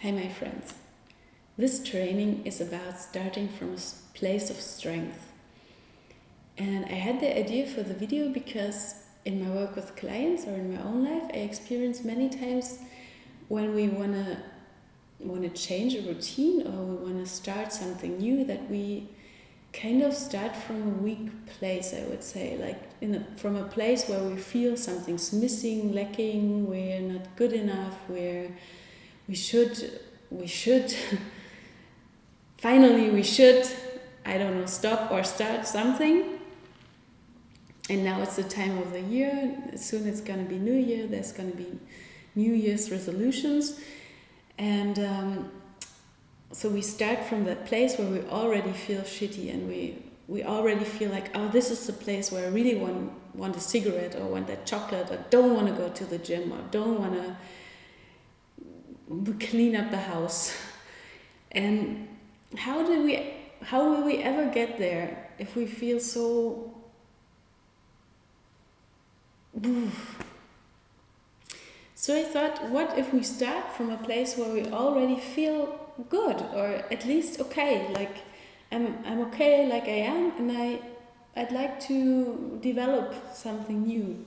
Hey my friends, this training is about starting from a place of strength. And I had the idea for the video because in my work with clients or in my own life, I experience many times when we want to change a routine or we want to start something new, that we kind of start from a weak place, I would say, like from a place where we feel something's missing, lacking, we're not good enough, we should finally we should, I don't know, stop or start something. And now it's the time of the year, soon it's going to be New Year, there's going to be New Year's resolutions. And so we start from that place where we already feel shitty, and we already feel like, oh, this is the place where I really want a cigarette, or want that chocolate, or don't want to go to the gym, or don't want to clean up the house. And how will we ever get there if we feel so... So I thought, what if we start from a place where we already feel good, or at least okay, like I'm okay like I am, and I'd like to develop something new.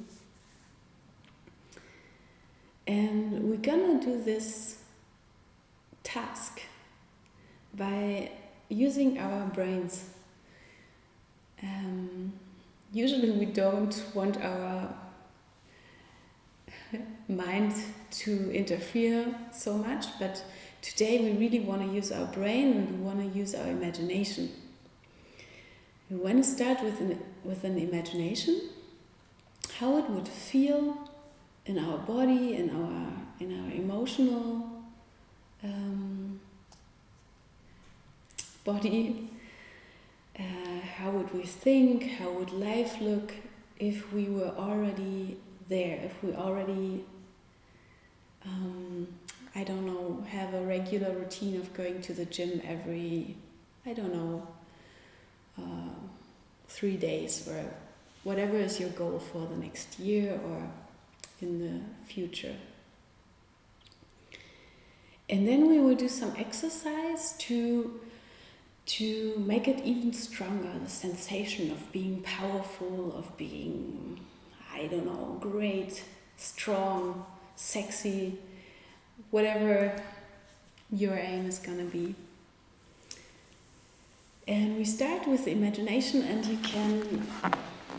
And we're gonna do this task by using our brains. Usually we don't want our mind to interfere so much, but today we really want to use our brain, and we want to use our imagination. We want to start with an imagination, how it would feel in our body, in our emotional body. How would we think? How would life look if we were already there? If we already, I don't know, have a regular routine of going to the gym every, 3 days, or whatever is your goal for the next year or in the future. And then we will do some exercise to make it even stronger, the sensation of being powerful, of being, I don't know, great, strong, sexy, whatever your aim is gonna be. And we start with the imagination, and you can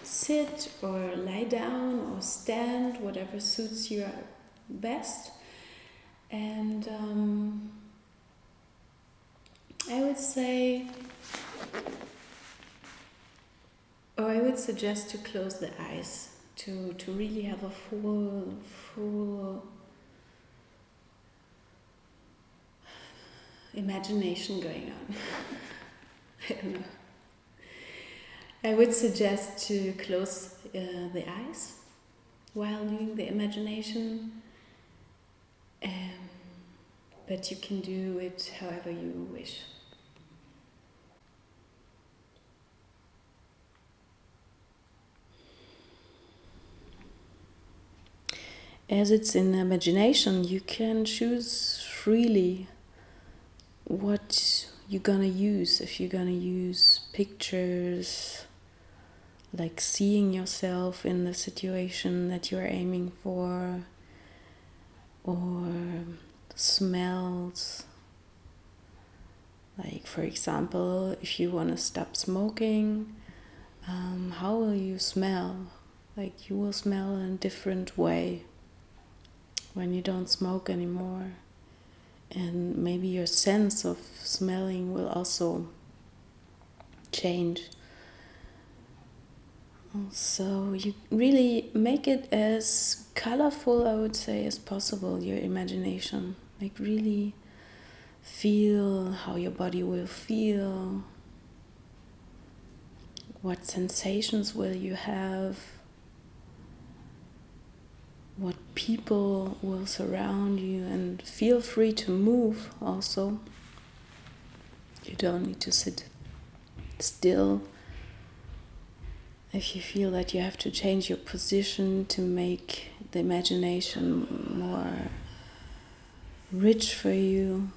sit or lie down or stand, whatever suits you best. And I would suggest to close the eyes, to really have a full imagination going on. I don't know. I would suggest to close the eyes while doing the imagination, but you can do it however you wish. As it's in imagination, you can choose freely what you're gonna use. If you're gonna use pictures, like seeing yourself in the situation that you're aiming for, or smells. Like, for example, if you want to stop smoking, how will you smell? Like, you will smell in a different way when you don't smoke anymore. And maybe your sense of smelling will also change. So you really make it as colorful, I would say, as possible, your imagination. Like, really feel how your body will feel. What sensations will you have? What people will surround you, and feel free to move also. You don't need to sit still. If you feel that you have to change your position to make the imagination rich for you.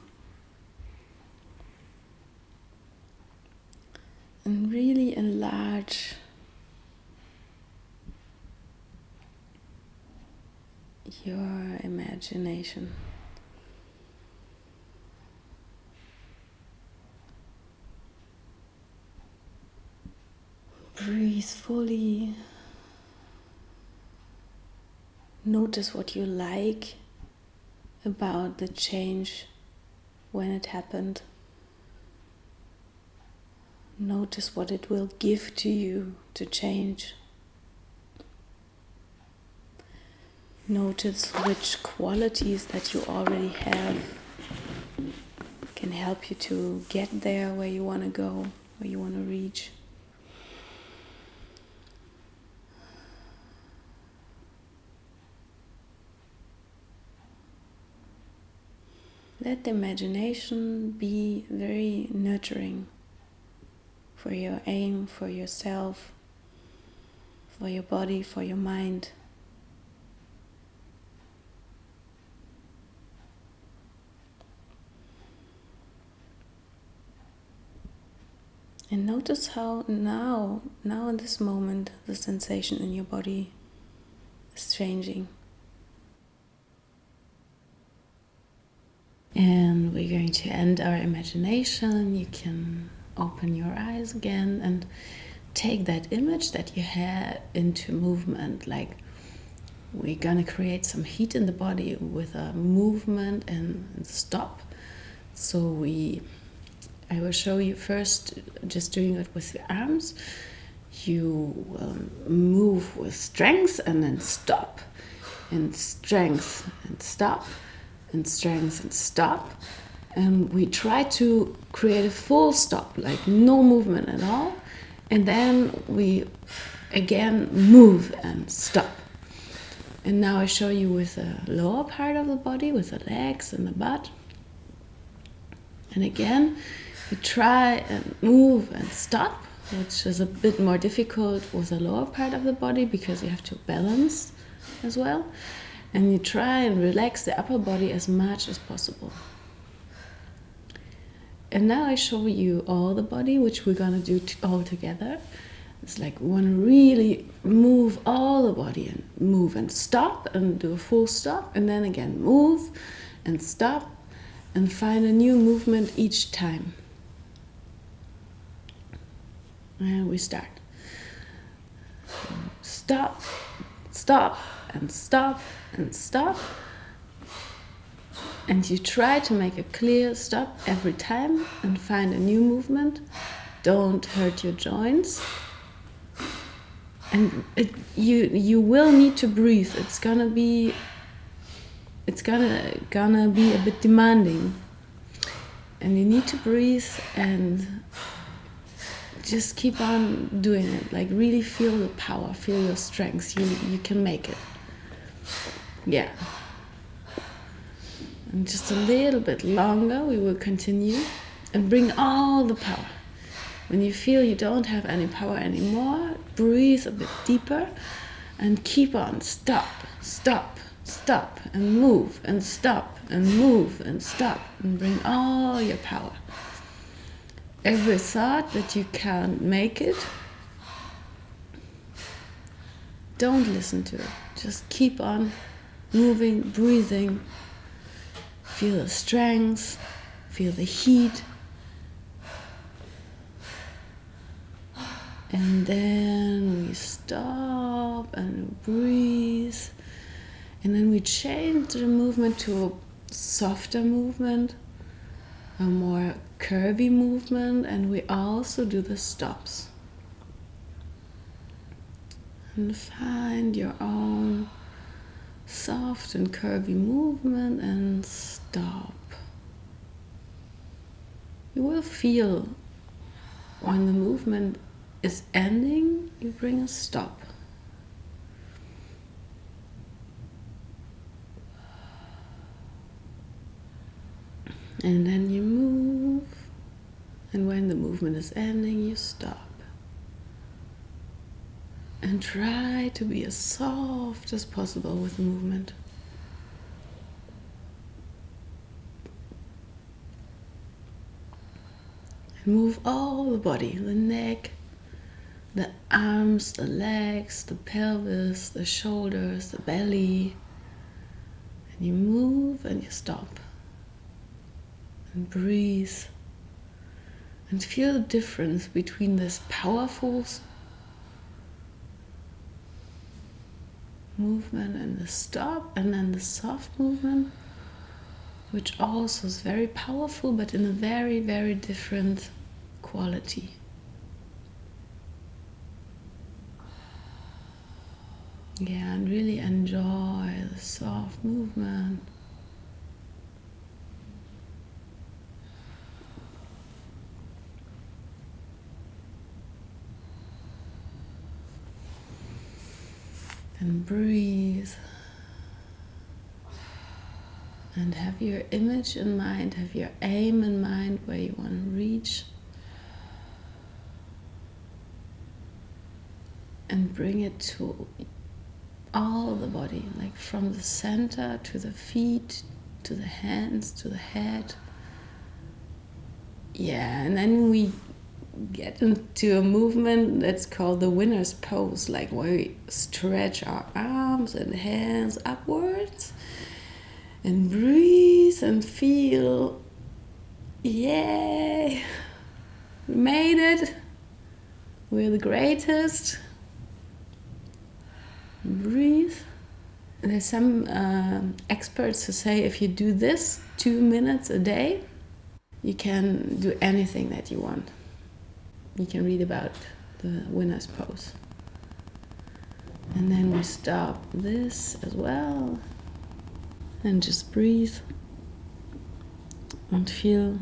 And really enlarge your imagination. Breathe fully. Notice what you like about the change when it happened. Notice what it will give to you to change. Notice which qualities that you already have can help you to get there where you want to go, where you want to reach. Let the imagination be very nurturing for your aim, for yourself, for your body, for your mind. And notice how now in this moment, the sensation in your body is changing. And we're going to end our imagination. You can open your eyes again and take that image that you had into movement. Like, we're gonna create some heat in the body with a movement and stop. So I will show you first just doing it with the arms. You will move with strength and then stop, and strength and stop, and strength and stop. And we try to create a full stop, like no movement at all. And then we again move and stop. And now I show you with the lower part of the body, with the legs and the butt. And again, you try and move and stop, which is a bit more difficult with the lower part of the body because you have to balance as well. And you try and relax the upper body as much as possible. And now I show you all the body, which we're gonna do all together. It's like we want to really move all the body and move and stop and do a full stop, and then again move and stop and find a new movement each time. And we start. Stop, stop, and stop, and stop. And you try to make a clear stop every time and find a new movement. Don't hurt your joints. And you will need to breathe. It's gonna be a bit demanding. And you need to breathe and just keep on doing it. Like, really feel the power, feel your strength. You can make it. Yeah. And just a little bit longer, we will continue and bring all the power. When you feel you don't have any power anymore, breathe a bit deeper and keep on. Stop, stop, stop, and move, and stop, and move, and stop, and bring all your power. Every thought that you can't make it, don't listen to it. Just keep on moving, breathing. Feel the strength, feel the heat. And then we stop and breathe. And then we change the movement to a softer movement, a more curvy movement, and we also do the stops. And find your own soft and curvy movement and stop. You will feel when the movement is ending, you bring a stop. And then you move, and when the movement is ending, you stop. And try to be as soft as possible with the movement. move all the body, the neck, the arms, the legs, the pelvis, the shoulders, the belly. And you move and you stop. And breathe. And feel the difference between this powerful movement and the stop, and then the soft movement, which also is very powerful, but in a very, very different quality. Yeah, and really enjoy the soft movement. And breathe. And have your image in mind, have your aim in mind where you want to reach. And bring it to all the body, like from the center to the feet, to the hands, to the head. Yeah, and then we get into a movement that's called the winner's pose, like where we stretch our arms and hands upwards and breathe and feel, yay, we made it, we're the greatest. Breathe. There's some experts who say if you do this 2 minutes a day, you can do anything that you want. You can read about the winner's pose. And then we stop this as well and just breathe and feel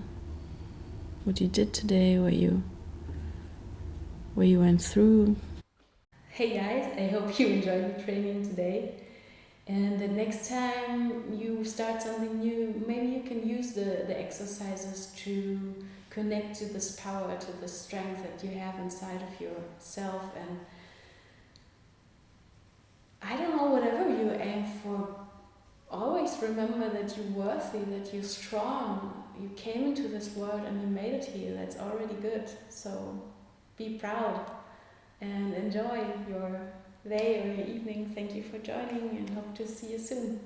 what you did today, where you went through. Hey guys, I hope you enjoyed the training today. And the next time you start something new, maybe you can use the exercises to connect to this power, to the strength that you have inside of yourself. And I don't know, whatever you aim for, always remember that you're worthy, that you're strong. You came into this world and you made it here. That's already good. So be proud and enjoy your day or your evening. Thank you for joining and hope to see you soon.